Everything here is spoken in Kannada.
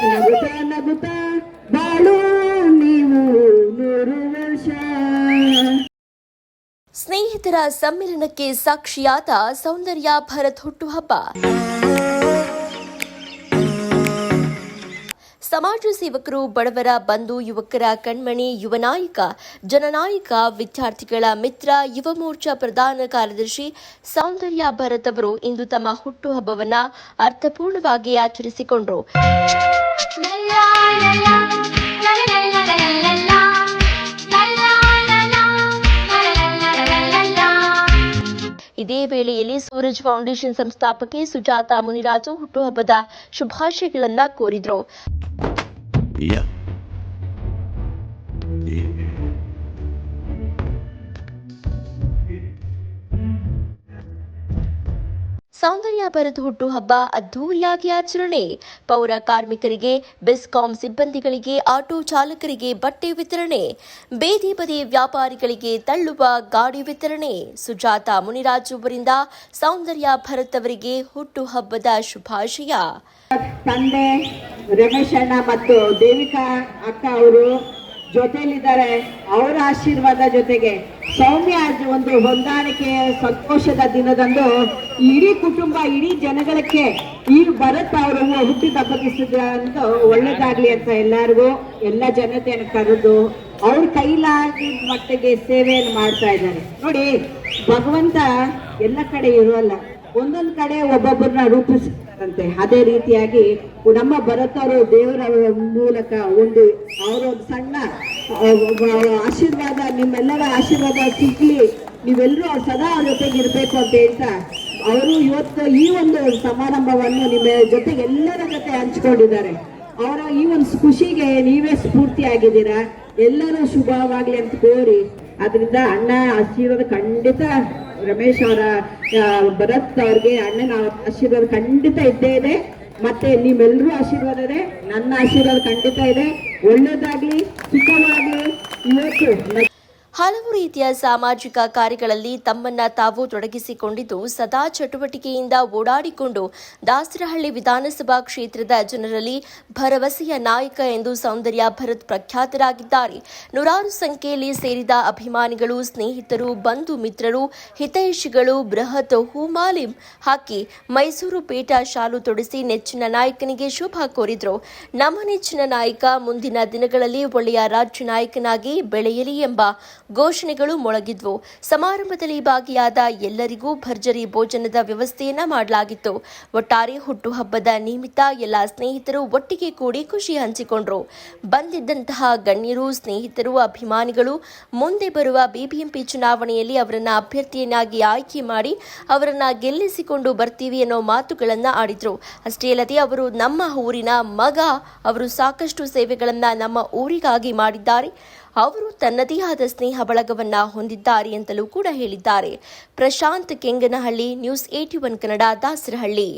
ನಗುತ್ತಾ ನಗುತ್ತಾ ಬಾಳು ನೀವು 100 ವರ್ಷ. ಸ್ನೇಹಿತರ ಸಮ್ಮಿಲನಕ್ಕೆ ಸಾಕ್ಷಿಯಾದ ಸೌಂದರ್ಯ ಭರತ್ ಹುಟ್ಟುಹಬ್ಬ. ಸಮಾಜ ಸೇವಕರು, ಬಡವರ ಬಂಧು, ಯುವಕರ ಕಣ್ಮಣಿ, ಯುವ ನಾಯಕ, ಜನನಾಯಕ, ವಿದ್ಯಾರ್ಥಿಗಳ ಮಿತ್ರ, ಯುವ ಮೋರ್ಚಾ ಪ್ರಧಾನ ಕಾರ್ಯದರ್ಶಿ ಸೌಂದರ್ಯ ಭರತ್ ಅವರು ಇಂದು ತಮ್ಮ ಹುಟ್ಟುಹಬ್ಬವನ್ನು ಅರ್ಥಪೂರ್ಣವಾಗಿ ಆಚರಿಸಿಕೊಂಡರು. ಇದೇ ವೇಳೆಯಲ್ಲಿ ಸೂರಜ್ ಫೌಂಡೇಶನ್ ಸಂಸ್ಥಾಪಕಿ ಸುಜಾತಾ ಮುನಿರಾಜು ಹುಟ್ಟುಹಬ್ಬದ ಶುಭಾಶಯಗಳನ್ನು ಕೋರಿದರು. ಸೌಂದರ್ಯ ಭರತ್ ಹುಟ್ಟುಹಬ್ಬ ಅದ್ದೂರಿಯಾಗಿ ಆಚರಣೆ. ಪೌರ ಕಾರ್ಮಿಕರಿಗೆ, ಬೆಸ್ಕಾಂ ಸಿಬ್ಬಂದಿಗಳಿಗೆ, ಆಟೋ ಚಾಲಕರಿಗೆ ಬಟ್ಟೆ ವಿತರಣೆ, ಬೇದಿ ಬದಿ ವ್ಯಾಪಾರಿಗಳಿಗೆ ತಳ್ಳುವ ಗಾಡಿ ವಿತರಣೆ. ಸುಜಾತಾ ಮುನಿರಾಜು ಅವರಿಂದ ಸೌಂದರ್ಯ ಭರತ್ ಅವರಿಗೆ ಹುಟ್ಟುಹಬ್ಬದ ಶುಭಾಶಯ. ತಂದೆ ರಮೇಶ್ ಅಣ್ಣ ಮತ್ತು ದೇವಿಕಾ ಅಕ್ಕ ಅವರು ಜೊತೆಯಲ್ಲಿದ್ದಾರೆ. ಅವರ ಆಶೀರ್ವಾದ ಜೊತೆಗೆ ಸೌಮ್ಯ ಒಂದು ಹೊಂದಾಣಿಕೆ ಸಂತೋಷದ ದಿನದಂದು ಇಡೀ ಕುಟುಂಬ, ಇಡೀ ಜನಗಳಿಗೆ ಈ ಭರತ್ ಅವರು ಹುಟ್ಟಿದ ಹಬ್ಬಕ್ಕಿಸಿದ ಒಳ್ಳೇದಾಗ್ಲಿ ಅಂತ ಎಲ್ಲರಿಗೂ ಎಲ್ಲ ಜನತೆಯನ್ನು ಕರೆದು ಅವ್ರ ಕೈಲಾಗಿದ ಮಟ್ಟಿಗೆ ಸೇವೆಯನ್ನು ಮಾಡ್ತಾ ಇದ್ದಾರೆ. ನೋಡಿ, ಭಗವಂತ ಎಲ್ಲ ಕಡೆ ಇರೋಲ್ಲ, ಒಂದೊಂದು ಕಡೆ ಒಬ್ಬೊಬ್ಬರನ್ನ ರೂಪಿಸಿದಂತೆ. ಅದೇ ರೀತಿಯಾಗಿ ನಮ್ಮ ಭರತ್ ಅವರು ದೇವರ ಮೂಲಕ ಅವರೊಂದು ಸಣ್ಣ ಆಶೀರ್ವಾದ, ನಿಮ್ಮೆಲ್ಲರ ಆಶೀರ್ವಾದ ಸಿಗ್ಲಿ, ನೀವೆಲ್ಲರೂ ಸದಾ ಅವ್ರ ಜೊತೆಗೆ ಇರಬೇಕು ಅಂತ ಹೇಳ್ತಾ ಅವರು ಇವತ್ತು ಈ ಒಂದು ಸಮಾರಂಭವನ್ನು ನಿಮ್ಮ ಜೊತೆಗೆ ಎಲ್ಲರ ಜೊತೆ ಹಂಚ್ಕೊಂಡಿದ್ದಾರೆ. ಅವರ ಈ ಒಂದು ಖುಷಿಗೆ ನೀವೇ ಸ್ಫೂರ್ತಿಯಾಗಿದ್ದೀರಾ. ಎಲ್ಲರೂ ಶುಭವಾಗ್ಲಿ ಅಂತ ಕೋರಿ, ಅದರಿಂದ ಅಣ್ಣ ಆಶೀರ್ವಾದ ಖಂಡಿತ, ರಮೇಶ್ ಅವರ ಭರತ್ ಅವ್ರಿಗೆ ಅಣ್ಣನ ಆಶೀರ್ವಾದ ಖಂಡಿತ ಇದ್ದೇ ಇದೆ. ಮತ್ತೆ ನೀವೆಲ್ಲರೂ ಆಶೀರ್ವಾದ ಇದೆ, ನನ್ನ ಆಶೀರ್ವಾದ ಖಂಡಿತ ಇದೆ. ಒಳ್ಳೇದಾಗ್ಲಿ, ಸುಖವಾಗ್ಲಿ. ಇವತ್ತು ಹಲವು ರೀತಿಯ ಸಾಮಾಜಿಕ ಕಾರ್ಯಗಳಲ್ಲಿ ತಮ್ಮನ್ನ ತಾವು ತೊಡಗಿಸಿಕೊಂಡಿದ್ದು, ಸದಾ ಚಟುವಟಿಕೆಯಿಂದ ಓಡಾಡಿಕೊಂಡು ದಾಸರಹಳ್ಳಿ ವಿಧಾನಸಭಾ ಕ್ಷೇತ್ರದ ಜನರಲ್ಲಿ ಭರವಸೆಯ ನಾಯಕ ಎಂದು ಸೌಂದರ್ಯ ಭರತ್ ಪ್ರಖ್ಯಾತರಾಗಿದ್ದಾರೆ. ನೂರಾರು ಸಂಖ್ಯೆಯಲ್ಲಿ ಸೇರಿದ ಅಭಿಮಾನಿಗಳು, ಸ್ನೇಹಿತರು, ಬಂಧು ಮಿತ್ರರು, ಹಿತೈಷಿಗಳು ಬೃಹತ್ ಹೂಮಾಲೆ ಹಾಕಿ ಮೈಸೂರು ಪೇಟ ಶಾಲು ತೊಡಿಸಿ ನೆಚ್ಚಿನ ನಾಯಕನಿಗೆ ಶುಭ ಕೋರಿದ್ರು. ನಮ್ಮ ನೆಚ್ಚಿನ ನಾಯಕ ಮುಂದಿನ ದಿನಗಳಲ್ಲಿ ಒಳ್ಳೆಯ ರಾಜ್ಯ ನಾಯಕನಾಗಿ ಬೆಳೆಯಲಿ ಎಂಬ ಘೋಷಣೆಗಳು ಮೊಳಗಿದ್ವು. ಸಮಾರಂಭದಲ್ಲಿ ಭಾಗಿಯಾದ ಎಲ್ಲರಿಗೂ ಭರ್ಜರಿ ಭೋಜನದ ವ್ಯವಸ್ಥೆಯನ್ನ ಮಾಡಲಾಗಿತ್ತು. ಒಟ್ಟಾರೆ ಹುಟ್ಟುಹಬ್ಬದ ನಿಮಿತ್ತ ಎಲ್ಲ ಸ್ನೇಹಿತರು ಒಟ್ಟಿಗೆ ಕೂಡಿ ಖುಷಿ ಹಂಚಿಕೊಂಡ್ರು. ಬಂದಿದ್ದಂತಹ ಗಣ್ಯರು, ಸ್ನೇಹಿತರು, ಅಭಿಮಾನಿಗಳು ಮುಂದೆ ಬರುವ ಬಿಬಿಎಂಪಿ ಚುನಾವಣೆಯಲ್ಲಿ ಅವರನ್ನ ಅಭ್ಯರ್ಥಿಯನ್ನಾಗಿ ಆಯ್ಕೆ ಮಾಡಿ ಅವರನ್ನ ಗೆಲ್ಲಿಸಿಕೊಂಡು ಬರ್ತೀವಿ ಅನ್ನೋ ಮಾತುಗಳನ್ನ ಆಡಿದ್ರು. ಅಷ್ಟೇ ಅಲ್ಲದೆ ಅವರು ನಮ್ಮ ಊರಿನ ಮಗ, ಅವರು ಸಾಕಷ್ಟು ಸೇವೆಗಳನ್ನ ನಮ್ಮ ಊರಿಗಾಗಿ ಮಾಡಿದ್ದಾರೆ, ಅವರು ತನ್ನದೇ ಆದ ಸ್ನೇಹ ಬಳಗವನ್ನ ಹೊಂದಿದ್ದಾರೆ ಅಂತಲೂ ಕೂಡ ಹೇಳಿದ್ದಾರೆ. ಪ್ರಶಾಂತ್ ಕೆಂಗನಹಳ್ಳಿ, ನ್ಯೂಸ್ 81 ಕನ್ನಡ, ದಾಸರಹಳ್ಳಿ.